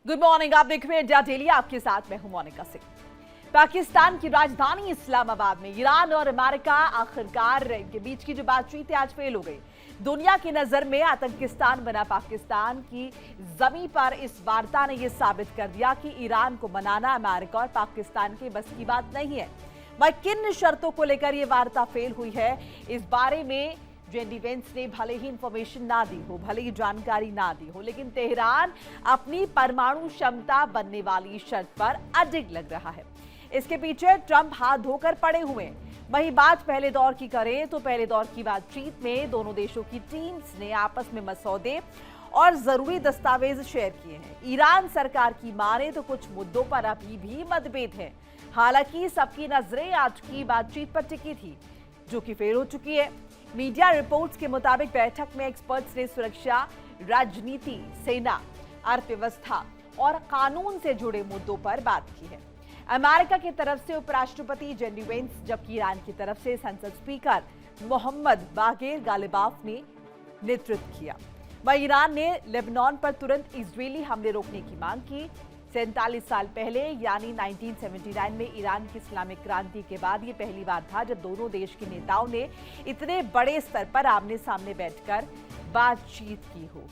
Good morning, आप देख रहे हैं इंडिया डेली। आपके साथ मैं हूं मोनिका सिंह। पाकिस्तान की राजधानी इस्लामाबाद में ईरान और अमेरिका आखिरकार के बीच की जो बातचीत है आज फेल हो गई। दुनिया की नजर में आतंकिस्तान बना पाकिस्तान की जमीन पर इस वार्ता ने यह साबित कर दिया कि ईरान को मनाना अमेरिका और पाकिस्तान के बस की बात नहीं है। वह किन शर्तों को लेकर यह वार्ता फेल हुई है, इस बारे में जेन डिफेंस ने भले ही इंफॉर्मेशन ना दी हो, भले ही जानकारी ना दी हो, लेकिन तेहरान अपनी परमाणु क्षमता बनने वाली शर्त पर अडिग लग रहा है। इसके पीछे ट्रंप हाथ धोकर पड़े हुए हैं। वही बात पहले दौर की करें तो पहले दौर की बातचीत में दोनों देशों की टीम्स ने आपस में मसौदे और जरूरी दस्तावेज शेयर किए हैं। ईरान सरकार की माने तो कुछ मुद्दों पर अभी भी मतभेद है। हालांकि सबकी नजरें आज की बातचीत पर टिकी थी, जो कि फेल हो चुकी है। मीडिया रिपोर्ट्स के मुताबिक बैठक में एक्सपर्ट्स ने सुरक्षा, राजनीति, सेना, अर्थव्यवस्था और कानून से जुड़े मुद्दों पर बात की है। अमेरिका की तरफ से उपराष्ट्रपति जेडी वेंस, जबकि ईरान की तरफ से संसद स्पीकर मोहम्मद बागेर गालिबाफ ने नेतृत्व किया। वहीं ईरान ने लेबनान पर तुरंत इजरायली हमले रोकने की मांग की। 47 साल पहले यानी 1979 में ईरान की इस्लामिक क्रांति के बाद ये पहली बार था जब दोनों देश के नेताओं ने इतने बड़े स्तर पर आमने सामने बैठकर बातचीत की हो।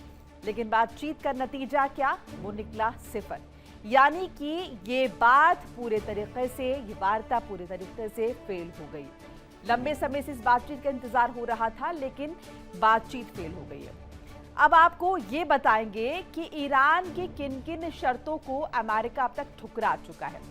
लेकिन बातचीत का नतीजा क्या? वो निकला सिफर। यानी कि ये बात पूरे तरीके से, ये वार्ता पूरे तरीके से फेल हो गई। लंबे समय से इस बातचीत का इंतजार हो रहा था, लेकिन बातचीत फेल हो गई है। अब आपको ये बताएंगे कि ईरान की किन किन शर्तों को अमेरिका अब तक ठुकरा चुका है।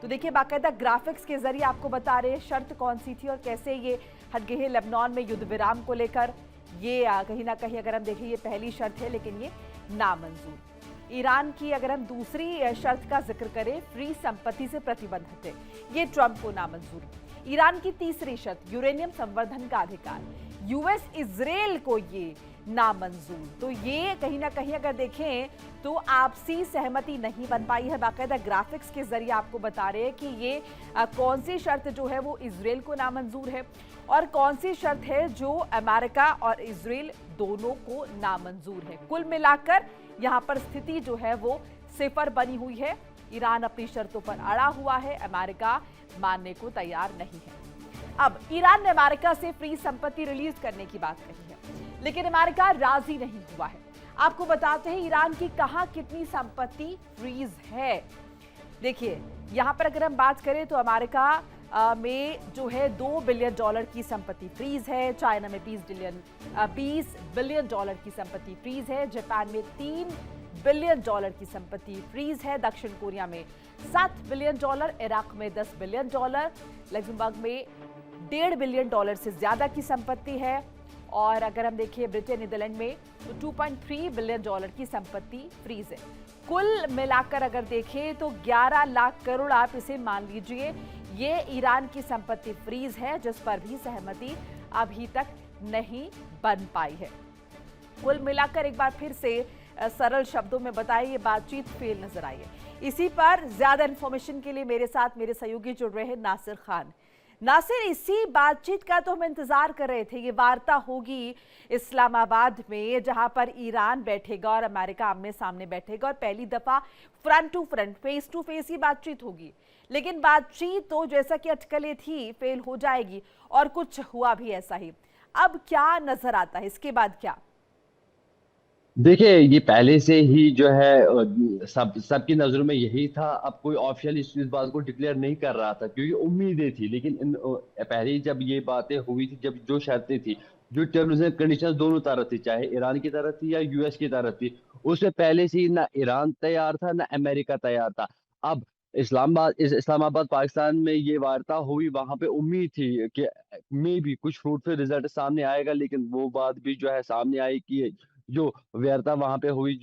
तो देखिए, बाकायदा ग्राफिक्स के जरिए आपको बता रहे हैं शर्त कौन सी थी और कैसे ये हट गए हैं। लेबनान में युद्ध विराम को लेकर ये कहीं ना कहीं अगर हम देखें ये पहली शर्त है, लेकिन ये नामंजूर। ईरान की अगर हम दूसरी शर्त का जिक्र करें, फ्री संपत्ति से प्रतिबंधित है, ये ट्रंप को नामंजूर। ईरान की तीसरी शर्त, यूरेनियम संवर्धन का अधिकार, यूएस इजराइल को ये नामंजूर। तो ये कहीं ना कहीं अगर देखें तो आपसी सहमति नहीं बन पाई है। बाकायदा ग्राफिक्स के जरिए आपको बता रहे हैं कि ये कौन सी शर्त जो है वो इजराइल को नामंजूर है और कौन सी शर्त है जो अमेरिका और इजराइल दोनों को नामंजूर है। कुल मिलाकर यहाँ पर स्थिति जो है वो सिफर बनी हुई है। ईरान अपनी शर्तों पर अड़ा हुआ है, अमेरिका मानने को तैयार नहीं है। अब ईरान ने अमेरिका से फ्री संपत्ति रिलीज करने की बात कही है, लेकिन अमेरिका राजी नहीं हुआ है। आपको बताते हैं ईरान की कहां कितनी संपत्ति फ्रीज है। देखिए, यहां पर अगर हम बात करें तो अमेरिका में जो है $2 बिलियन की संपत्ति फ्रीज है। चाइना में $20 बिलियन की संपत्ति फ्रीज है। जापान में $3 बिलियन की संपत्ति फ्रीज है। दक्षिण कोरिया में $7 बिलियन, इराक में $10 बिलियन, लग्जमबर्ग में $1.5 बिलियन से ज्यादा की संपत्ति है। और अगर हम देखिए ब्रिटेन, नीदरलैंड में तो $2.3 बिलियन की संपत्ति फ्रीज है। कुल मिलाकर अगर देखें तो 11 लाख करोड़, आप इसे मान लीजिए, ये ईरान की संपत्ति फ्रीज है, जिस पर भी सहमति अभी तक नहीं बन पाई है। कुल मिलाकर एक बार फिर से सरल शब्दों में बताइए, ये बातचीत फेल नजर आई है। इसी पर ज्यादा इंफॉर्मेशन के लिए मेरे साथ मेरे सहयोगी जुड़ रहे हैं नासिर खान। नासिर, इसी बातचीत का तो हम इंतजार कर रहे थे। ये वार्ता होगी इस्लामाबाद में, जहां पर ईरान बैठेगा और अमेरिका आमने सामने बैठेगा और पहली दफा front to front, face to face ही बातचीत होगी। लेकिन बातचीत तो जैसा कि अटकलें थी फेल हो जाएगी और कुछ हुआ भी ऐसा ही। अब क्या नजर आता है, इसके बाद क्या? देखिए, ये पहले से ही जो है सबकी नजरों में यही था। अब कोई ऑफिशियल इस बात को डिक्लेयर नहीं कर रहा था क्योंकि उम्मीदें थी। लेकिन पहले ही जब ये बातें हुई थी, जब जो शर्तें थी, जो टर्म्स एंड कंडीशंस दोनों तरफ थी, चाहे ईरान की तरफ थी या यूएस की तरफ थी, उससे पहले से ही ना ईरान तैयार था ना अमेरिका तैयार था। अब इस्लामाबाद पाकिस्तान में ये वार्ता हुई, वहां पे उम्मीद थी कि मे भी कुछ फ्रूटफुल रिजल्ट सामने आएगा। लेकिन वो बात भी जो है सामने आई कि जो व्यर्थता वहां पे हुई,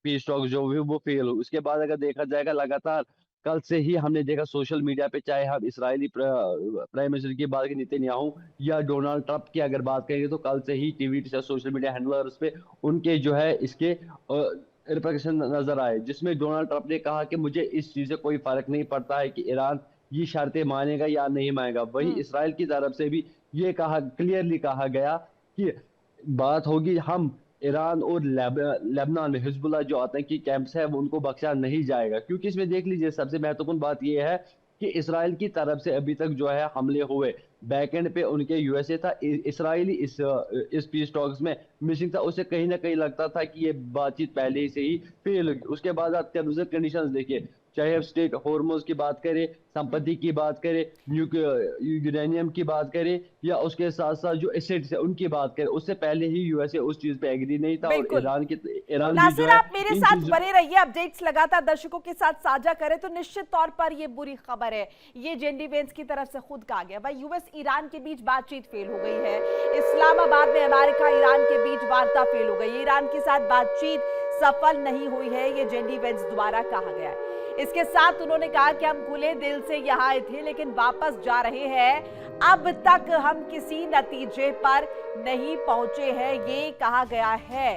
पीस टॉक जो हुई वो फेल हुई। उसके बाद अगर देखा जाएगा, लगातार कल से ही हमने देखा सोशल मीडिया पे, चाहे हम इसराइली प्राइम मिनिस्टर की बात करें नेतन्याहू या डोनाल्ड ट्रंप की अगर बात करेंगे, तो कल से ही टीवी सोशल मीडिया हैंडलर्स पे उनके जो है इसके रिप्रेजेंटेशन नजर आए, जिसमें डोनाल्ड ट्रंप ने कहा कि मुझे इस चीज से कोई फर्क नहीं पड़ता है कि ईरान ये शर्तें मानेगा या नहीं मानेगा। वही इसराइल की तरफ से भी ये कहा, क्लियरली कहा गया कि बात होगी, हम ईरान और लेबनान हिजबुल्लाह जो आतंकी कैंप्स है वो उनको बख्शा नहीं जाएगा, क्योंकि इसमें देख लीजिए सबसे महत्वपूर्ण बात यह है कि इसराइल की तरफ से अभी तक जो है हमले हुए, बैकएंड पे उनके यूएसए था, इसराइली इस पीस टॉक्स में मिसिंग था। उसे कहीं ना कहीं लगता था कि ये बातचीत पहले से ही फेल होगी। उसके बाद आप टर्म्स एंड कंडीशंस देखिए, चाहे आप स्टेट हॉर्मोज की बात करें, संपत्ति की बात करें, यूरेनियम की बात करें, या उसके साथ साथ जो एसेट्स है उनकी बात करें, उससे पहले ही यूएसए उस चीज पे एग्री नहीं था। और बिल्कुल। तो ईरान भी जो नासिर, है आप मेरे इन साथ चीजों। बने रहिए, अपडेट्स लगातार दर्शकों के साथ साझा करें। तो निश्चित तौर पर ये बुरी खबर है, ये जेडी वेंस की तरफ से खुद कहा गया भाई यूएस ईरान के बीच बातचीत फेल हो गई है। इस्लामाबाद में अमेरिका ईरान के बीच वार्ता फेल हो गई, ईरान के साथ बातचीत सफल नहीं हुई है, ये जेडी वेंस द्वारा कहा गया है। इसके साथ उन्होंने कहा कि हम खुले दिल से यहाँ आए थे लेकिन वापस जा रहे हैं, अब तक हम किसी नतीजे पर नहीं पहुंचे हैं, ये कहा गया है।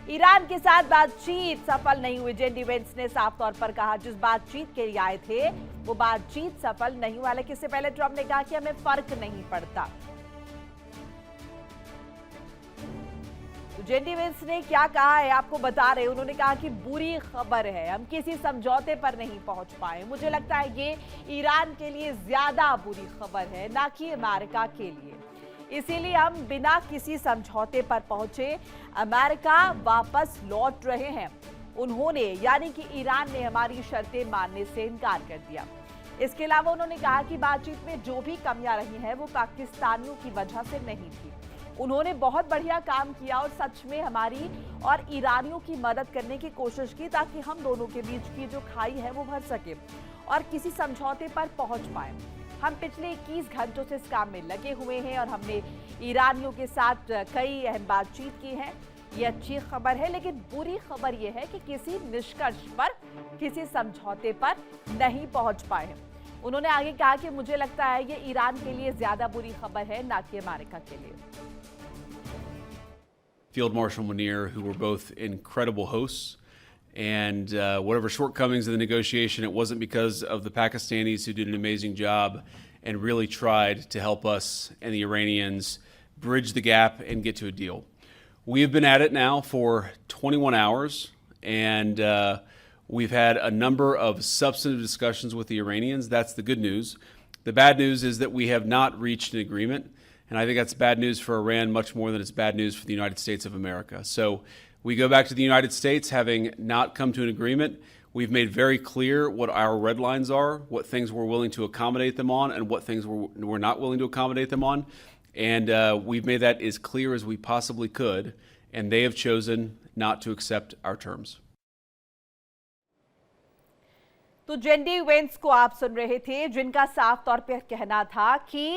ईरान के साथ बातचीत सफल नहीं हुई, जेडी वेंस ने साफ तौर पर कहा। जिस बातचीत के लिए आए थे वो बातचीत सफल नहीं हुआ। हालांकि इससे पहले ट्रंप ने कहा कि हमें फर्क नहीं पड़ता। जेडी वेंस ने क्या कहा है आपको बता रहे, उन्होंने कहा कि बुरी खबर है, हम किसी समझौते पर नहीं पहुंच पाए। मुझे लगता है ये ईरान के लिए ज्यादा बुरी खबर है, ना कि अमेरिका के लिए। इसीलिए हम बिना किसी समझौते पर पहुंचे अमेरिका वापस लौट रहे हैं। उन्होंने यानी कि ईरान ने हमारी शर्तें मानने से इनकार कर दिया। इसके अलावा उन्होंने कहा कि बातचीत में जो भी कमियां रही हैं वो पाकिस्तानियों की वजह से नहीं थी। उन्होंने बहुत बढ़िया काम किया और सच में हमारी और ईरानियों की मदद करने की कोशिश की ताकि हम दोनों के बीच की जो खाई है वो भर सके और किसी समझौते पर पहुंच पाए। हम पिछले 21 घंटों से इस काम में लगे हुए हैं और हमने ईरानियों के साथ कई अहम बातचीत की है। ये अच्छी खबर है, लेकिन बुरी खबर यह है कि किसी निष्कर्ष पर, किसी समझौते पर नहीं पहुंच पाए हैं। उन्होंने आगे कहा कि मुझे लगता है ये ईरान के लिए ज्यादा बुरी खबर है, ना कि अमेरिका के लिए। Field Marshal Munir, who were both incredible hosts, and whatever shortcomings in the negotiation, it wasn't because of the Pakistanis who did an amazing job and really tried to help us and the Iranians bridge the gap and get to a deal. We have been at it now for 21 hours, and we've had a number of substantive discussions with the Iranians. That's the good news. The bad news is that we have not reached an agreement. And I think that's bad news for Iran much more than it's bad news for the United States of America. So we go back to the United States having not come to an agreement. We've made very clear what our red lines are, what things we're willing to accommodate them on, and what things we're not willing to accommodate them on. And we've made that as clear as we possibly could. And they have chosen not to accept our terms. तो JD Vance को आप सुन रहे थे, जिनका साफ तौर पर कहना था कि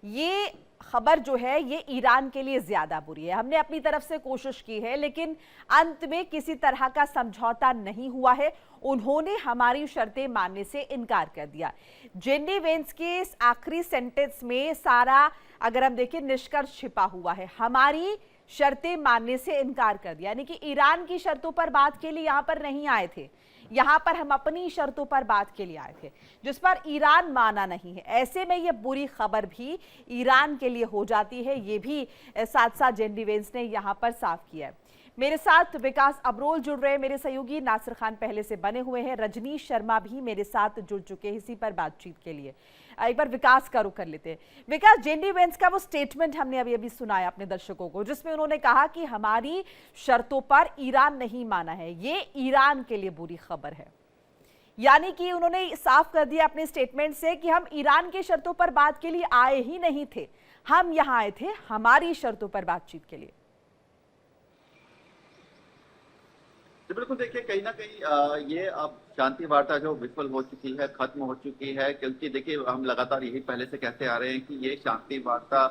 ये खबर जो है ये ईरान के लिए ज्यादा बुरी है। हमने अपनी तरफ से कोशिश की है लेकिन अंत में किसी तरह का समझौता नहीं हुआ है। उन्होंने हमारी शर्तें मानने से इनकार कर दिया। जेडी वेंस के इस आखिरी सेंटेंस में सारा अगर हम देखें निष्कर्ष छिपा हुआ है। हमारी शर्तें मानने से इनकार कर दिया, यानी कि ईरान की शर्तों पर बात के लिए यहां पर नहीं आए थे, यहां पर हम अपनी शर्तों पर बात के लिए आए थे, जिस पर ईरान माना नहीं है। ऐसे में यह बुरी खबर भी ईरान के लिए हो जाती है, ये भी साथ साथ जेडी वेंस ने यहां पर साफ किया है। मेरे साथ विकास अब्रोल जुड़ रहे हैं, मेरे सहयोगी नासिर खान पहले से बने हुए हैं, रजनीश शर्मा भी मेरे साथ जुड़ चुके हैं इसी पर बातचीत के लिए। एक बार विकास का रुख कर लेते हैं। विकास, जेडी वेंस का वो स्टेटमेंट हमने अभी अभी सुनाया अपने दर्शकों को, जिसमें उन्होंने कहा कि हमारी शर्तों पर ईरान नहीं माना है, ये ईरान के लिए बुरी खबर है। यानी कि उन्होंने साफ कर दिया अपने स्टेटमेंट से कि हम ईरान की शर्तों पर बात के लिए आए ही नहीं थे, हम यहां आए थे हमारी शर्तों पर बातचीत के लिए। बिल्कुल, देखिए कहीं ना कहीं ये अब शांति वार्ता जो विफल हो चुकी है, खत्म हो चुकी है, क्योंकि देखिए हम लगातार यही पहले से कहते आ रहे हैं कि ये शांति वार्ता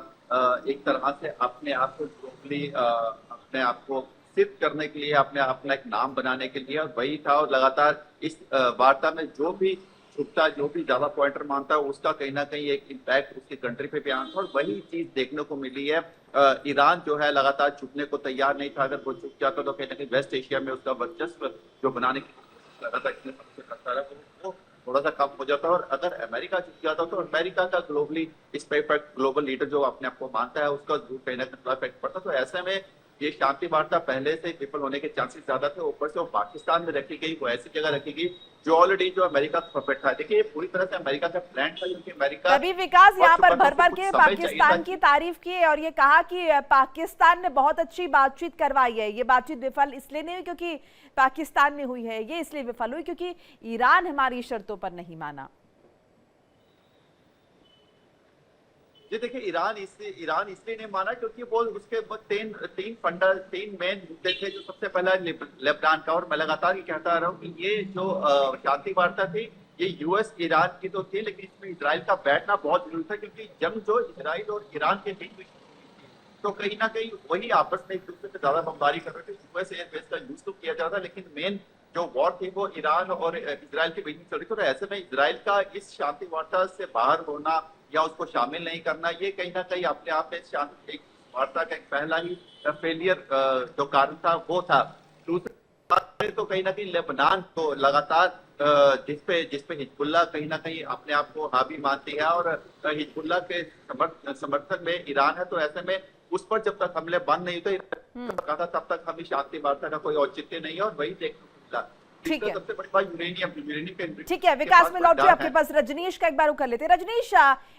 एक तरह से अपने आप को ग्लोबली अपने आप को सिद्ध करने के लिए, अपना एक नाम बनाने के लिए और वही था। और लगातार इस वार्ता में जो भी छुपता, जो भी ज्यादा पॉइंटर मानता है, उसका कहीं ना कहीं एक इम्पैक्ट उसकी कंट्री पे भी आना था और वही चीज देखने को मिली है। ईरान जो है लगातार छुपने को तैयार नहीं था। अगर वो छुप जाता तो कहीं ना कहीं वेस्ट एशिया में उसका वर्चस्व जो बनाने की कोशिश कर रहा था, इसमें सबसे करता रहा, तो वो थोड़ा सा कम हो जाता। और अगर अमेरिका छुप जाता तो अमेरिका का ग्लोबली इस पे ग्लोबल लीडर जो अपने आप को मानता है, उसका कहीं ना कहीं थोड़ा इफेक्ट पड़ता। तो ऐसे में ये शांति वार्ता पहले से विफल होने के चांसेस ज्यादा थे। ऊपर से वो पाकिस्तान में रखी गई, वो ऐसी जगह रखी गई जो ऑलरेडी जो अमेरिका का पपेट था। देखिए ये पूरी तरह से अमेरिका का प्लान था, क्योंकि अमेरिका तभी विकास यहाँ पर भर भर कुछ के समय चाहिए पाकिस्तान था। की तारीफ की और ये कहा कि पाकिस्तान ने बहुत अच्छी बातचीत करवाई है। ये बातचीत विफल इसलिए नहीं हुई क्योंकि पाकिस्तान में हुई है, ये इसलिए विफल हुई क्योंकि ईरान हमारी शर्तों पर नहीं माना। जी देखिए, ईरान इसलिए नहीं माना क्योंकि वो उसके तीन मेन मुद्दे थे। जो सबसे पहला लेबनान का, और मैं लगातार ये कहता आ रहा हूँ कि ये जो शांति वार्ता थी ये यूएस ईरान की तो थी, लेकिन इसमें इजराइल का बैठना बहुत जरूरी था, क्योंकि जंग जो इजराइल और ईरान के बीच में तो कहीं ना कहीं वही आपस में एक दूसरे से ज्यादा बमबारी कर रहे थे। यूएस एयरबेस का यूज तो किया जा रहा था, लेकिन मेन जो वॉर थी वो ईरान और इजराइल के बीच में चल रही थी। तो ऐसे में इजराइल का इस शांति वार्ता से बाहर होना या उसको शामिल नहीं करना, ये कहीं ना कहीं अपने आप में शांति एक वार्ता का एक पहला ही फेलियर जो कारण था वो था। दूसरी बात तो कहीं ना कहीं लेबनान तो लगातार जिसपे हिजबुल्लाह कहीं ना कहीं अपने आप को हावी मानती है, और हिजबुल्लाह के समर्थन में ईरान है। तो ऐसे में उस पर जब तक हमले बंद नहीं हुए कहा था तब तक हमें शांति वार्ता का कोई औचित्य नहीं है, और वही देखने को मिला। ठीक है, सबसे बड़ी बात यूरेनियम के ठीक है विकास में लौट आपके पास। रजनीश का एक बार कर लेते। रजनीश,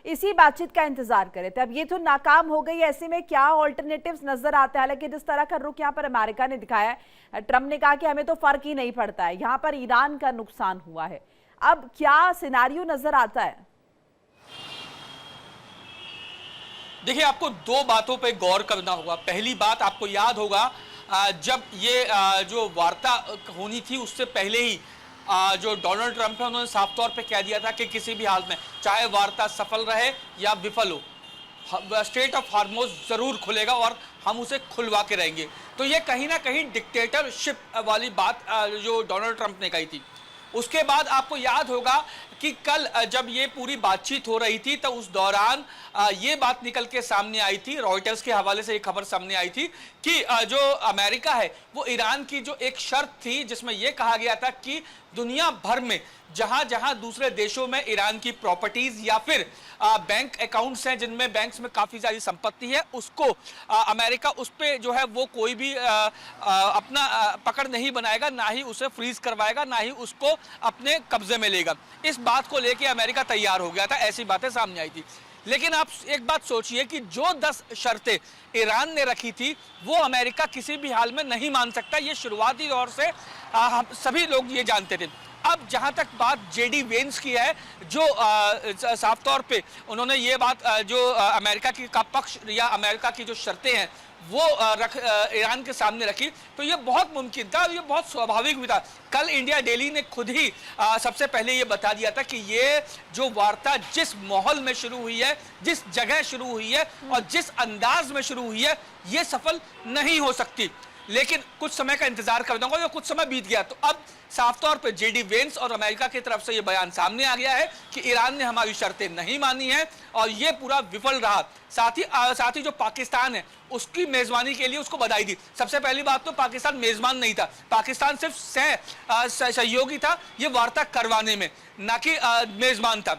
इसी बातचीत का इंतजार करे थे, अब ये तो नाकाम हो गई, ऐसे में क्या ऑल्टरनेटिव्स नजर आते हैं? हालांकि जिस तरह का रुख यहाँ पर अमेरिका ने दिखाया है, ट्रम्प ने कहा कि हमें तो फर्क ही नहीं पड़ता है, यहाँ पर ईरान का नुकसान हुआ है, अब क्या सिनारियो नजर आता है? देखिए, आपको दो बातों पे गौर करना होगा। पहली बात, आपको याद होगा जब ये जो वार्ता होनी थी उससे पहले ही जो डोनाल्ड ट्रंप है उन्होंने साफ तौर पे कह दिया था कि किसी भी हाल में चाहे वार्ता सफल रहे या विफल हो, स्ट्रेट ऑफ हार्मोज जरूर खुलेगा और हम उसे खुलवा के रहेंगे। तो ये कहीं ना कहीं डिक्टेटरशिप वाली बात जो डोनाल्ड ट्रंप ने कही थी। उसके बाद आपको याद होगा कि कल जब ये पूरी बातचीत हो रही थी तो उस दौरान ये बात निकल के सामने आई थी, रॉयटर्स के हवाले से एक खबर सामने आई थी कि जो अमेरिका है वो ईरान की जो एक शर्त थी जिसमें यह कहा गया था कि दुनिया भर में जहां जहां दूसरे देशों में ईरान की प्रॉपर्टीज या फिर बैंक अकाउंट्स हैं जिनमें बैंक्स में काफी सारी संपत्ति है, उसको अमेरिका उस पे जो है वो कोई भी अपना पकड़ नहीं बनाएगा, ना ही उसे फ्रीज करवाएगा, ना ही उसको अपने कब्जे में लेगा। इस बात को लेके अमेरिका तैयार हो गया था, ऐसी बातें सामने आई थी। लेकिन आप एक बात सोचिए कि जो 10 शर्तें ईरान ने रखी थी वो अमेरिका किसी भी हाल में नहीं मान सकता। ये शुरुआती दौर से हम सभी लोग ये जानते थे। अब जहां तक बात जेडी वेंस की है, जो साफ तौर पे उन्होंने ये बात जो अमेरिका की का पक्ष या अमेरिका की जो शर्तें हैं वो ईरान के सामने रखी, तो ये बहुत मुमकिन था, ये बहुत स्वाभाविक भी था। कल इंडिया डेली ने खुद ही सबसे पहले ये बता दिया था कि ये जो वार्ता जिस माहौल में शुरू हुई है, जिस जगह शुरू हुई है और जिस अंदाज में शुरू हुई है, ये सफल नहीं हो सकती। लेकिन कुछ समय का इंतजार कर दूंगा, या कुछ समय बीत गया तो अब साफ तौर पे जेडी वेंस और अमेरिका की तरफ से ये बयान सामने आ गया है कि ईरान ने हमारी शर्तें नहीं मानी है और ये पूरा विफल रहा। साथ ही जो पाकिस्तान है उसकी मेजबानी के लिए उसको बधाई दी। सबसे पहली बात तो पाकिस्तान मेजबान नहीं था, पाकिस्तान सिर्फ सहयोगी था ये वार्ता करवाने में, ना कि मेजबान था।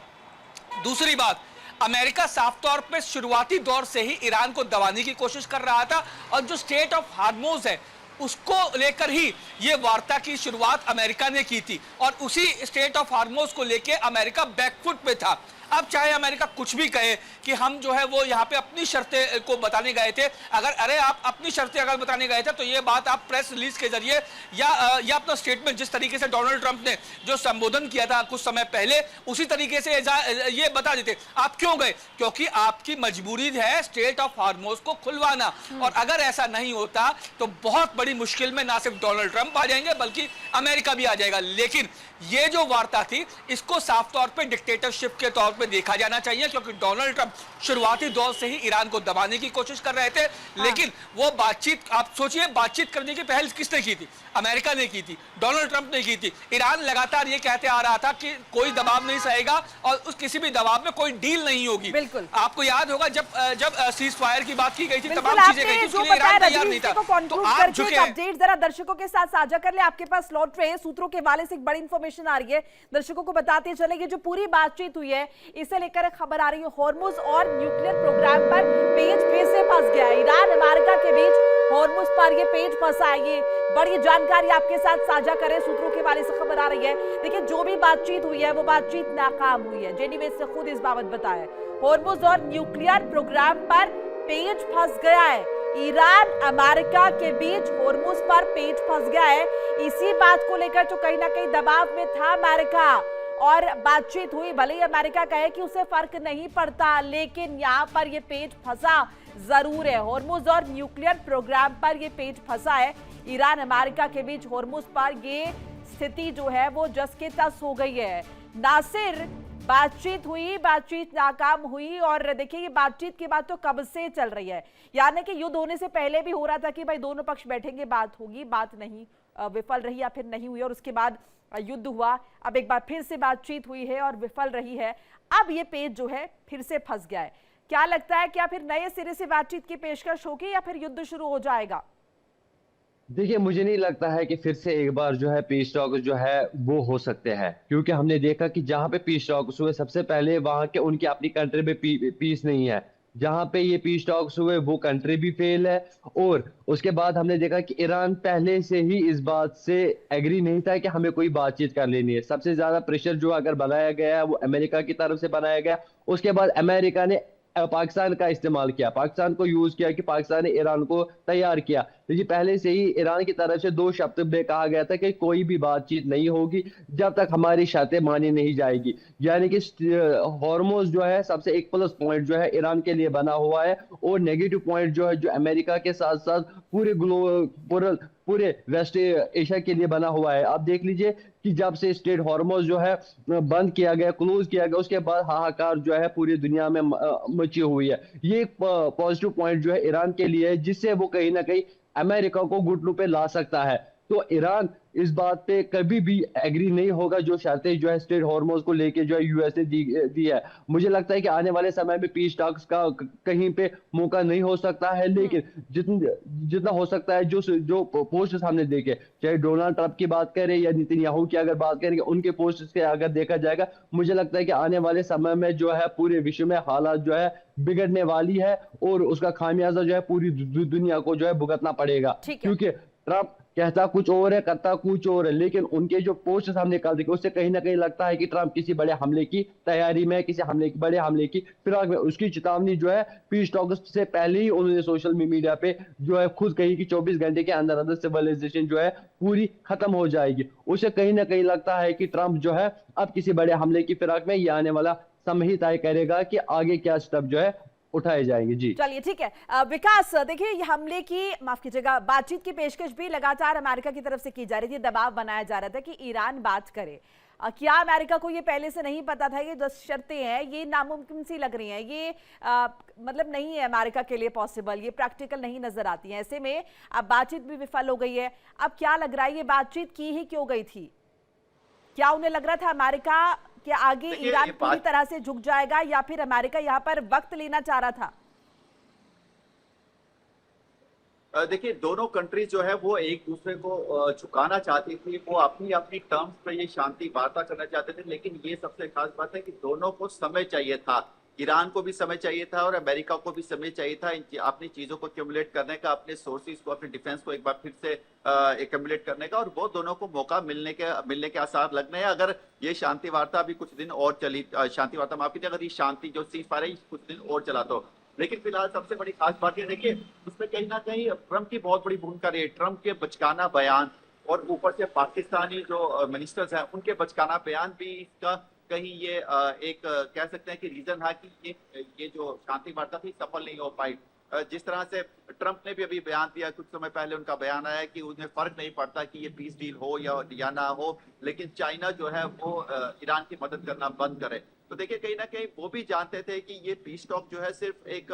दूसरी बात, अमेरिका साफ तौर पे शुरुआती दौर से ही ईरान को दबाने की कोशिश कर रहा था और जो स्टेट ऑफ हार्मोज है उसको लेकर ही ये वार्ता की शुरुआत अमेरिका ने की थी और उसी स्टेट ऑफ हार्मोज को लेके अमेरिका बैकफुट पे था। अब चाहे अमेरिका कुछ भी कहे कि हम जो है वो यहाँ पे अपनी शर्तें को बताने गए थे, अगर आप अपनी शर्तें अगर बताने गए थे तो ये बात आप प्रेस रिलीज के जरिए या अपना स्टेटमेंट जिस तरीके से डोनाल्ड ट्रंप ने जो संबोधन किया था कुछ समय पहले उसी तरीके से ये बता देते। आप क्यों गए? क्योंकि आपकी मजबूरी है स्टेट ऑफ हार्मोज को खुलवाना, और अगर ऐसा नहीं होता तो बहुत बड़ी मुश्किल में ना सिर्फ डोनाल्ड ट्रंप आ जाएंगे बल्कि अमेरिका भी आ जाएगा। लेकिन ये जो वार्ता थी इसको साफ तौर पे डिक्टेटरशिप के तौर पे देखा जाना चाहिए, क्योंकि डोनाल्ड ट्रंप शुरुआती दौर से ही ईरान को दबाने की कोशिश कर रहे थे। लेकिन वो बातचीत, आप सोचिए बातचीत करने की पहल किसने की थी? अमेरिका ने की थी, डोनाल्ड ट्रंप ने की थी। ईरान लगातार ये कहते आ रहा था कि कोई दबाव नहीं सहेगा और उस किसी भी दबाव में कोई डील नहीं होगी। बिल्कुल आपको याद होगा जब सीज फायर की बात की गई थी, तमाम चीजें गई थी, उसके लिए ईरान तैयार नहीं था। तो आज झुके हैं। अपडेट जरा दर्शकों के साथ साझा कर ले, आपके पास लौट रहे हैं सूत्रों के हवाले से एक बड़ी इंफॉर्मेशन आ रही है, दर्शकों को बताते चले। ये जो पूरी बातचीत हुई है इसे लेकर खबर आ रही है हॉर्मुज और न्यूक्लियर प्रोग्राम पर पेच फिर से फंस गया है। ईरान अमेरिका के बीच हॉर्मुज पर ये पेच फंसा है। ये बड़ी जानकारी आपके साथ साझा करें, सूत्रों के हवाले से खबर आ रही है। देखिए जो भी बातचीत हुई है वो बातचीत नाकाम हुई है। जेनीवेज से खुद इस बाबत बताया, हॉर्मुज और न्यूक्लियर प्रोग्राम पर पेच फंस गया है। ईरान अमेरिका के बीच हॉर्मुज पर पेच फंस गया है। इसी बात को लेकर जो कहीं ना कहीं दबाव में था अमेरिका और बातचीत हुई, भले ही अमेरिका कहे कि उसे फर्क नहीं पड़ता, लेकिन यहाँ पर ये पेच फंसा जरूर है। हॉर्मुज और न्यूक्लियर प्रोग्राम पर ये पेच फंसा है। ईरान अमेरिका के बीच हॉर्मुज पर ये स्थिति जो है वो जस के तस हो गई है। नासिर, बातचीत हुई, बातचीत नाकाम हुई और देखिए ये बातचीत की बात तो कब से चल रही है, यानी कि युद्ध होने से पहले भी हो रहा था कि भाई दोनों पक्ष बैठेंगे, बात होगी, बात नहीं विफल रही या फिर नहीं हुई और उसके बाद युद्ध हुआ। अब एक बार फिर से बातचीत हुई है और विफल रही है। अब ये पेच जो है फिर से फंस गया है। क्या लगता है, क्या फिर नए सिरे से बातचीत की पेशकश होगी या फिर युद्ध शुरू हो जाएगा? देखिए मुझे नहीं लगता है कि फिर से एक बार जो है पीस टॉक्स जो है वो हो सकते हैं, क्योंकि हमने देखा कि जहां पे पीस टॉक्स हुए सबसे पहले वहां के उनकी अपनी कंट्री में पीस नहीं है। जहां पे ये पीस टॉक्स हुए वो कंट्री भी फेल है। और उसके बाद हमने देखा कि ईरान पहले से ही इस बात से एग्री नहीं था कि हमें कोई बातचीत कर लेनी है। सबसे ज्यादा प्रेशर जो अगर बनाया गया है वो अमेरिका की तरफ से बनाया गया। उसके बाद अमेरिका ने पाकिस्तान का इस्तेमाल किया, पाकिस्तान को यूज किया कि पाकिस्तान ने ईरान को तैयार किया। तो ये पहले से ही ईरान की तरफ से 2 शब्द में कहा गया था कि कोई भी बातचीत नहीं होगी जब तक हमारी शर्तें मानी नहीं जाएगी। यानी कि हॉर्मुज जो है सबसे एक प्लस पॉइंट जो है ईरान के लिए बना हुआ है और नेगेटिव पॉइंट जो है जो अमेरिका के साथ साथ पूरे वेस्ट एशिया के लिए बना हुआ है। आप देख लीजिए कि जब से स्ट्रेट हॉर्मुज जो है बंद किया गया, क्लोज किया गया, उसके बाद हाहाकार जो है पूरी दुनिया में मची हुई है। ये एक पॉजिटिव पॉइंट जो है ईरान के लिए है, जिससे वो कहीं ना कहीं अमेरिका को घुटनों पे ला सकता है। तो ईरान इस बात पे कभी भी एग्री नहीं होगा जो शर्तें जो है स्ट्रेट हॉर्मुज को लेके जो है यूएस ने दी है। मुझे लगता है कि आने वाले समय में पीस टॉक्स का कहीं पे मौका नहीं हो सकता है, लेकिन जितना हो सकता है जो पोस्ट हमने देखे, चाहे डोनाल्ड ट्रंप की बात करें या नेतन्याहू की अगर बात करें, उनके पोस्ट से अगर देखा जाएगा, मुझे लगता है कि आने वाले समय में जो है पूरे विश्व में हालात जो है बिगड़ने वाली है और उसका खामियाजा जो है पूरी दुनिया को जो है भुगतना पड़ेगा। क्योंकि ट्रंप कहता कुछ और है, करता कुछ और है, लेकिन उनके जो पोस्ट हमने कल देखे उससे कहीं ना कहीं लगता है कि ट्रंप किसी बड़े हमले की तैयारी में, किसी बड़े हमले की फिराक में। उसकी चेतावनी जो है पीस टॉक्स से पहले ही उन्होंने सोशल मीडिया पे जो है खुद कही कि 24 घंटे के अंदर अंदर सिविलाइजेशन जो है पूरी खत्म हो जाएगी। उसे कहीं ना कहीं लगता है कि ट्रंप जो है अब किसी बड़े हमले की फिराक में, ये आने वाला समय ही तय करेगा कि आगे क्या स्टेप जो है उठाए जाएंगे। जी चलिए ठीक है। विकास, देखिए ये हमले की, माफ कीजिएगा, बातचीत की पेशकश भी लगातार अमेरिका की तरफ से की जा रही थी, दबाव बनाया जा रहा था कि ईरान बात करे। क्या अमेरिका को ये पहले से नहीं पता था? ये 10 शर्तें हैं, ये नामुमकिन सी लग रही हैं, ये मतलब नहीं है अमेरिका के लिए पॉसिबल, ये प्रैक्टिकल नहीं नजर आती है। ऐसे में अब बातचीत भी विफल हो गई है। अब क्या लग रहा है, ये बातचीत की ही क्यों गई थी? क्या उन्हें लग रहा था अमेरिका कि आगे ईरान पूरी तरह से झुक जाएगा, या फिर अमेरिका यहाँ पर वक्त लेना चाह रहा था? देखिए दोनों कंट्रीज जो है वो एक दूसरे को झुकाना चाहती थी, वो अपनी अपनी टर्म्स पे ये शांति वार्ता करना चाहते थे। लेकिन ये सबसे खास बात है कि दोनों को समय चाहिए था, ईरान को भी समय चाहिए था और अमेरिका को भी समय चाहिए था अपनी चीजों को एक्यूमुलेट करने का, अपने सोर्सेज को, अपने डिफेंस को एक बार फिर से एक्यूमुलेट करने का। और वो दोनों को मौका मिलने के आसार लग रहे हैं। अगर ये शांति वार्ता अभी कुछ दिन और चली, शांति वार्ता माफ कीजिए, अगर ये शांति जो सीज फायर है कुछ दिन और चला तो। लेकिन फिलहाल सबसे बड़ी खास बात ये देखिए, उसमें कहीं ना कहीं ट्रंप की बहुत बड़ी भूमिका रही है। ट्रंप के बचकाना बयान और ऊपर से पाकिस्तानी जो मिनिस्टर्स हैं उनके बचकाना बयान भी इसका कहीं ये एक कह सकते हैं कि रीजन है कि ये जो शांति वार्ता थी सफल नहीं हो पाई। जिस तरह से ट्रंप ने भी अभी बयान दिया, कुछ समय पहले उनका बयान आया कि उन्हें फर्क नहीं पड़ता कि ये पीस डील हो या ना हो, लेकिन चाइना जो है वो ईरान की मदद करना बंद करे। तो देखिए कहीं ना कहीं वो भी जानते थे कि ये पीस टॉक जो है सिर्फ एक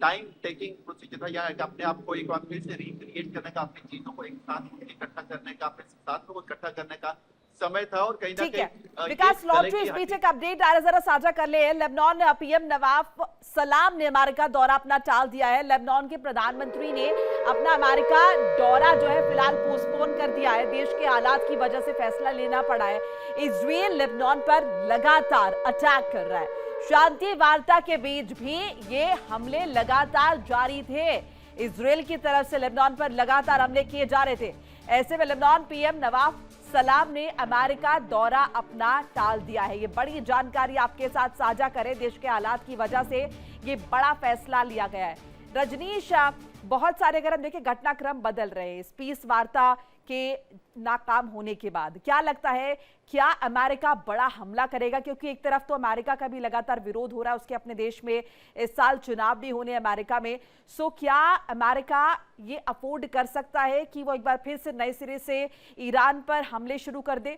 टाइम टेकिंग प्रोसीजर था, या अपने आप को एक बार फिर से रिक्रिएट करने का, अपनी चीजों को एक साथ इकट्ठा करने का, अपने साथ को इकट्ठा करने का समय था और कहीं ना ठीक है कहीं विकास ये लॉन्ड्री गले इस की बीच हड्डी- एक अपडेट आ रहा है, जरा साझा कर ले। लेबनान पीएम नवाफ सलाम ने अमेरिका दौरा अपना टाल दिया है। लेबनान के प्रधानमंत्री ने अपना अमेरिका दौरा जो है फिलहाल पोस्टपोन कर दिया है। देश के हालात की वजह से फैसला लेना पड़ा है। इजराइल लेबनान पर लगातार अटैक कर रहा है। शांति वार्ता के बीच भी ये हमले लगातार जारी थे। इजराइल की तरफ से लेबनान पर लगातार हमले किए जा रहे थे। ऐसे में लेबनान पीएम नवाफ सलाम ने अमेरिका दौरा अपना टाल दिया है। ये बड़ी जानकारी आपके साथ साझा करें। देश के हालात की वजह से ये बड़ा फैसला लिया गया है। रजनीश, बहुत सारे अगर हम देखें घटनाक्रम बदल रहे हैं इस पीस वार्ता के नाकाम होने के बाद। क्या लगता है, क्या अमेरिका बड़ा हमला करेगा? क्योंकि एक तरफ तो अमेरिका का भी लगातार विरोध हो रहा है, उसके अपने देश में इस साल चुनाव भी होने अमेरिका में। सो क्या अमेरिका ये अफोर्ड कर सकता है कि वो एक बार फिर से नए सिरे से ईरान पर हमले शुरू कर दे?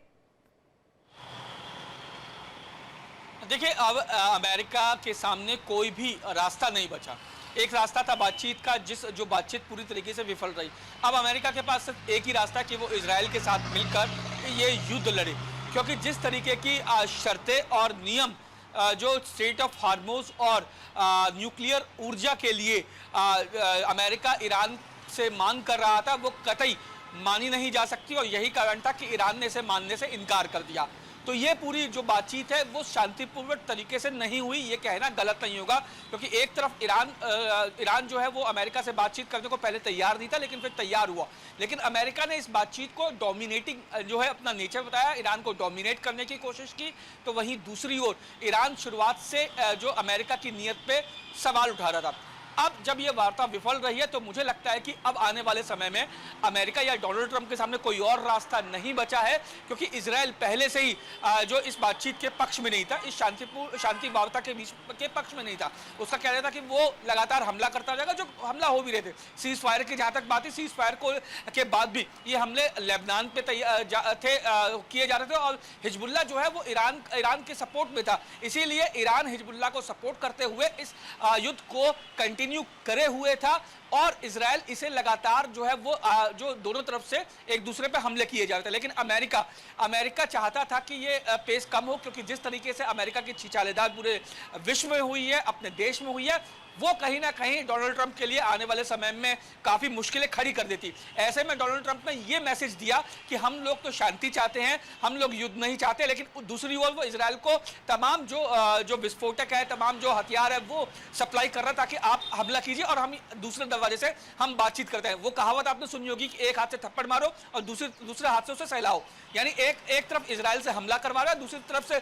देखिए, अब अमेरिका के सामने कोई भी रास्ता नहीं बचा। एक रास्ता था बातचीत का, जो बातचीत पूरी तरीके से विफल रही। अब अमेरिका के पास सिर्फ एक ही रास्ता कि वो इजराइल के साथ मिलकर ये युद्ध लड़े, क्योंकि जिस तरीके की शर्तें और नियम जो स्टेट ऑफ हार्मोज और न्यूक्लियर ऊर्जा के लिए अमेरिका ईरान से मांग कर रहा था, वो कतई मानी नहीं जा सकती। और यही कारण था कि ईरान ने इसे मानने से इनकार कर दिया। तो ये पूरी जो बातचीत है वो शांतिपूर्वक तरीके से नहीं हुई, ये कहना गलत नहीं होगा। क्योंकि एक तरफ ईरान जो है वो अमेरिका से बातचीत करने को पहले तैयार नहीं था, लेकिन फिर तैयार हुआ। लेकिन अमेरिका ने इस बातचीत को डोमिनेटिंग जो है अपना नेचर बताया, ईरान को डोमिनेट करने की कोशिश की। तो वहीं दूसरी ओर ईरान शुरुआत से जो अमेरिका की नीयत पे सवाल उठा रहा था। अब जब ये वार्ता विफल रही है तो मुझे लगता है कि अब आने वाले समय में अमेरिका या डोनाल्ड ट्रंप के सामने कोई और रास्ता नहीं बचा है, क्योंकि इजराइल पहले से ही जो इस बातचीत के पक्ष में नहीं था, इस शांति वार्ता के बीच के पक्ष में नहीं था। उसका कहना था कि वो लगातार हमला करता जाएगा, जो हमला हो भी रहे थे। सीज फायर की जहाँ तक बात है, सीज फायर के बाद भी ये हमले लेबनान पे किए जा रहे थे। और हिजबुल्ला जो है वो ईरान के सपोर्ट में था, इसीलिए ईरान हिजबुल्ला को सपोर्ट करते हुए इस युद्ध को कंटिन्यू करे हुए था। और इजराइल इसे लगातार जो है वो जो दोनों तरफ से एक दूसरे पे हमले किए जा रहे थे। लेकिन अमेरिका चाहता था कि ये पेस कम हो, क्योंकि जिस तरीके से अमेरिका की छिछालेदार पूरे विश्व में हुई है, अपने देश में हुई है, वो कहीं ना कहीं डोनाल्ड ट्रंप के लिए आने वाले समय में काफी मुश्किलें खड़ी कर देती। ऐसे में डोनाल्ड ट्रंप ने ये मैसेज दिया कि हम लोग तो शांति चाहते हैं, हम लोग युद्ध नहीं चाहते। लेकिन दूसरी ओर वो इजराइल को तमाम जो विस्फोटक है, तमाम जो हथियार है, वो सप्लाई कर रहा था कि आप हमला कीजिए और हम दूसरे दरवाजे से हम बातचीत करते हैं। वो कहावत आपने सुनी होगी कि एक हाथ से थप्पड़ मारो और दूसरे हाथ से उसे सहलाओ। यानी एक तरफ इजराइल से हमला करवा रहा है, दूसरी तरफ से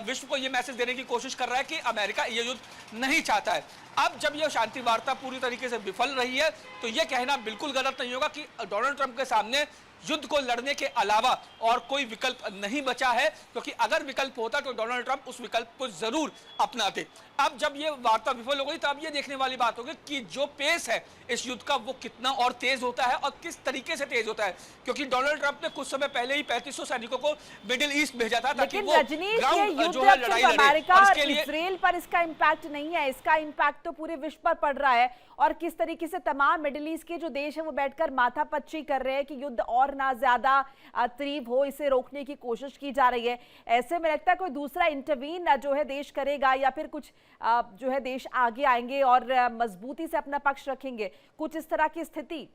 विश्व को यह मैसेज देने की कोशिश कर रहा है कि अमेरिका ये युद्ध नहीं चाहता है। अब जब यह शांति वार्ता पूरी तरीके से विफल रही है तो यह कहना बिल्कुल गलत नहीं होगा कि डोनाल्ड ट्रंप के सामने युद्ध को लड़ने के अलावा और कोई विकल्प नहीं बचा है, क्योंकि अगर विकल्प होता तो डोनाल्ड ट्रंप उस विकल्प को जरूर अपनाते। अब जब ये वार्ता विफल हो गई तो अब ये देखने वाली बात होगी कि जो पेस है इस युद्ध का वो कितना और तेज होता है और किस तरीके से तेज होता है। क्योंकि डोनाल्ड ट्रंप ने कुछ समय पहले ही 3500 सैनिकों को मिडिल ईस्ट भेजा था ताकि वो ग्राउंड जो है लड़ाई लड़े। अमेरिका और इजराइल पर इसका इंपैक्ट नहीं है, इसका इंपैक्ट तो पूरे विश्व पर पड़ रहा है। और किस तरीके से तमाम मिडिल ईस्ट के जो देश है वो बैठकर माथापच्ची कर रहे हैं कि युद्ध और ना ज्यादा तीव्र हो, इसे रोकने की कोशिश की जा रही है। ऐसे में लगता है कोई दूसरा इंटरवीन जो है देश करेगा या फिर कुछ जो है देश आगे आएंगे और मजबूती से अपना पक्ष रखेंगे, कुछ इस तरह की स्थिति।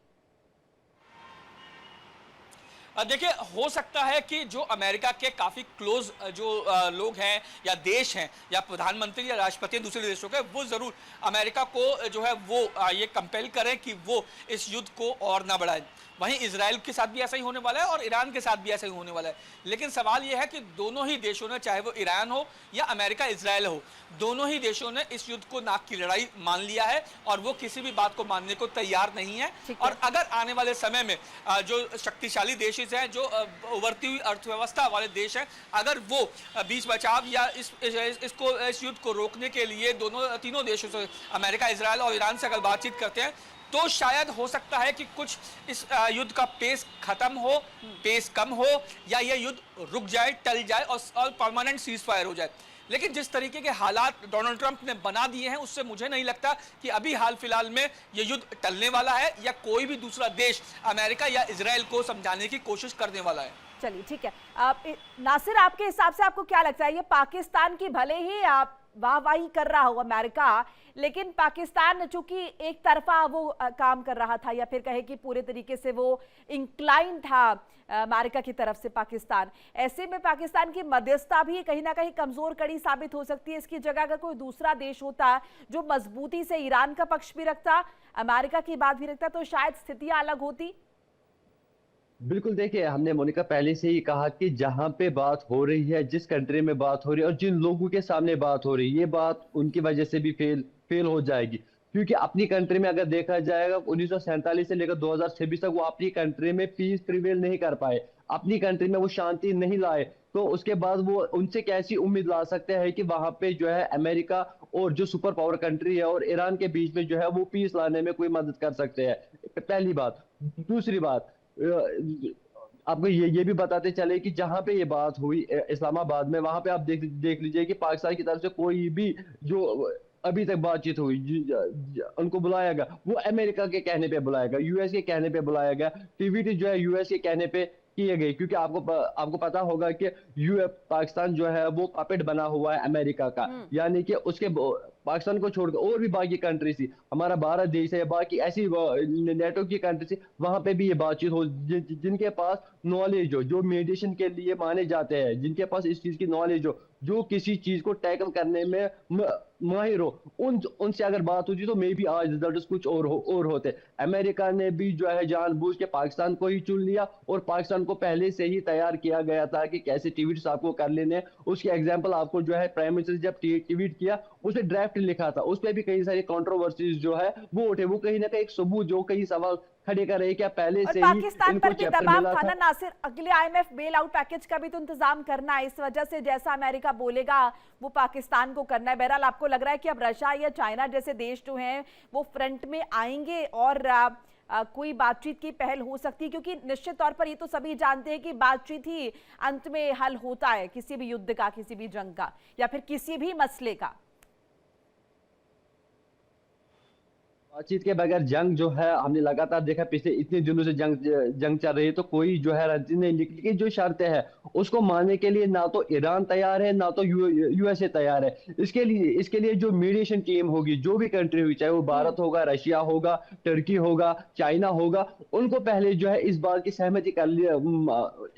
देखिए, हो सकता है कि जो अमेरिका के काफी क्लोज जो लोग हैं या देश हैं या प्रधानमंत्री या राष्ट्रपति दूसरे देशों के, वो जरूर अमेरिका को जो है वो ये कंपेल करें कि वो इस युद्ध को और ना बढ़ाए। वहीं इजराइल के साथ भी ऐसा ही होने वाला है और ईरान के साथ भी ऐसा ही होने वाला है। लेकिन सवाल यह है कि दोनों ही देशों ने, चाहे वो ईरान हो या अमेरिका इजराइल हो, दोनों ही देशों ने इस युद्ध को नाक की लड़ाई मान लिया है और वो किसी भी बात को मानने को तैयार नहीं है। और अगर आने वाले समय में जो शक्तिशाली देश हैं, जो उभरती हुई अर्थव्यवस्था वाले देश हैं, अगर वो बीच बचाव या इस युद्ध को रोकने के लिए तीनों देशों से, अमेरिका, इजराइल और ईरान से अगर बातचीत करते हैं, तो शायद हो सकता है कि कुछ इस युद्ध का पेस खत्म हो, पेस कम हो, या यह युद्ध रुक जाए, टल जाए और परमानेंट सीज फायर हो जाए। लेकिन जिस तरीके के हालात डोनाल्ड ट्रंप ने बना दिए हैं, उससे मुझे नहीं लगता कि अभी हाल फिलहाल में यह युद्ध टलने वाला है या कोई भी दूसरा देश अमेरिका या इजराइल को समझाने की कोशिश करने वाला है। चलिए ठीक है। नासिर, आपके हिसाब से आपको क्या लगता है, ये पाकिस्तान की भले ही वाहवाही कर रहा हो अमेरिका, लेकिन पाकिस्तान चूंकि एक तरफा वो काम कर रहा था, या फिर कहे कि पूरे तरीके से वो इंक्लाइन था अमेरिका की तरफ से पाकिस्तान, ऐसे में पाकिस्तान की मध्यस्थता भी कहीं ना कहीं कमजोर कड़ी साबित हो सकती है। इसकी जगह अगर कोई दूसरा देश होता जो मजबूती से ईरान का पक्ष भी रखता, अमेरिका की बात भी रखता, तो शायद स्थितियां अलग होती। बिल्कुल, देखिए हमने मोनिका पहले से ही कहा कि जहां पे बात हो रही है, जिस कंट्री में बात हो रही है और जिन लोगों के सामने बात हो रही है, ये बात उनकी वजह से भी फेल हो जाएगी। क्योंकि अपनी कंट्री में अगर देखा जाएगा 1947 से लेकर 2026 तक वो अपनी कंट्री में पीस प्रिवेल नहीं कर पाए, अपनी कंट्री में वो शांति नहीं लाए, तो उसके बाद वो उनसे कैसी उम्मीद ला सकते हैं कि वहां पे जो है अमेरिका और जो सुपर पावर कंट्री है और ईरान के बीच में जो है वो पीस लाने में कोई मदद कर सकते हैं। पहली बात। दूसरी बात, आपको ये भी बताते चले कि जहां पे ये बात हुई इस्लामाबाद में, वहां पे आप देख लीजिए कि पाकिस्तान की तरफ से कोई भी जो अभी तक बातचीत हुई उनको बुलाया गया, वो अमेरिका के कहने पे बुलाया गया, यूएस के कहने पे बुलाया गया, टीवीटी जो है यूएस के कहने पे किए गए। क्योंकि आपको पता होगा कि पाकिस्तान जो है वो पपेट बना हुआ है अमेरिका का, यानी कि उसके पाकिस्तान को छोड़कर और भी बाकी कंट्री थी, हमारा भारत देश है, बाकी ऐसी नेटो की कंट्री थी, वहां पे भी ये बातचीत हो, जिनके पास नॉलेज हो, जो मेडिएशन के लिए माने जाते हैं, जिनके पास इस चीज की नॉलेज हो, जो किसी चीज को टैकल करने में माहिर हो, उनसे अगर बात होती तो मे भी आज रिजल्ट कुछ और होते। अमेरिका ने भी जो है जानबूझ के पाकिस्तान को ही चुन लिया, और पाकिस्तान को पहले से ही तैयार किया गया था कि कैसे ट्वीट्स आपको कर लेने। उसकी एग्जांपल आपको जो है प्राइम मिनिस्टर जब ट्वीट किया, उसने ड्राफ्ट लिखा था, उस पर भी कई सारी कंट्रोवर्सीज जो है वो उठे, वो कहीं ना कहीं एक सबूत जो कई सवाल खड़े कर रहे, क्या पहले से ही पाकिस्तान इनको पर भी चैप्टर दबाव मिला था था? ना नासिर, अगले आईएमएफ बेल आउट पैकेज का भी तो इंतजाम करना है, इस वजह से जैसा अमेरिका बोलेगा वो पाकिस्तान को करना है। बहरहाल आपको लग रहा है कि अब रशिया या चाइना जैसे देश जो हैं वो फ्रंट में आएंगे और कोई बातचीत की पहल हो सकती है, क्योंकि निश्चित तौर पर ये तो सभी जानते हैं कि बातचीत ही अंत में हल होता है किसी भी युद्ध का, किसी भी जंग का, या फिर किसी भी मसले का। बातचीत के बगैर जंग जो है, हमने लगातार देखा पिछले इतने दिनों से जंग चल रही है, तो कोई जो है रणनीति नहीं निकली कि जो शर्तें हैं उसको मानने के लिए ना तो ईरान तैयार है, ना तो यूएसए तैयार है। इसके लिए जो मीडिएशन टीम होगी, जो भी कंट्री होगी, चाहे वो भारत होगा, रशिया होगा, टर्की होगा, चाइना होगा, उनको पहले जो है इस बात की सहमति कर लिया,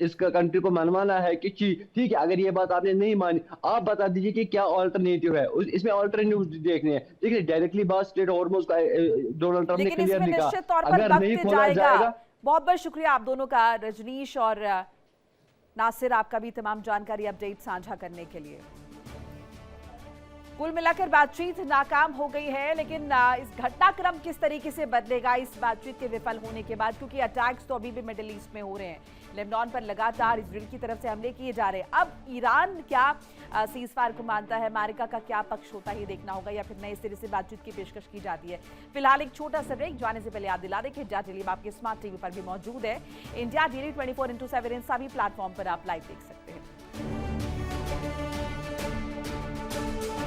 इस कंट्री को मनवाना है कि ठीक है, अगर ये बात आपने नहीं मानी, आप बता दीजिए कि क्या ऑल्टरनेटिव है, इसमें ऑल्टरनेटिव देखने हैं। देखिए डायरेक्टली बात स्ट्रेट हॉर्मुज़ का डोनाल्ड ट्रंप ने लेकिन क्लियर इसमें लिखा, निश्चित तौर पर अगर नहीं वक्त खोला जाएगा। बहुत बहुत शुक्रिया आप दोनों का, रजनीश और नासिर, आपका भी तमाम जानकारी अपडेट साझा करने के लिए। कुल मिलाकर बातचीत नाकाम हो गई है, लेकिन इस घटनाक्रम किस तरीके से बदलेगा इस बातचीत के विफल होने के बाद, क्योंकि अटैक्स तो अभी भी मिडिल ईस्ट में हो रहे हैं, लेबनान पर लगातार इजराइल की तरफ से हमले किए जा रहे हैं। अब ईरान क्या सीज फायर को मानता है, अमेरिका का क्या पक्ष होता है, ये देखना होगा, या फिर नए सिरे से बातचीत की पेशकश की जाती है। फिलहाल एक छोटा सा ब्रेक, जाने से पहले याद दिला दें कि इंडिया डेली आपके स्मार्ट टीवी पर भी मौजूद है। इंडिया डेली 24x7 इन सभी प्लेटफॉर्म पर आप लाइव देख सकते हैं।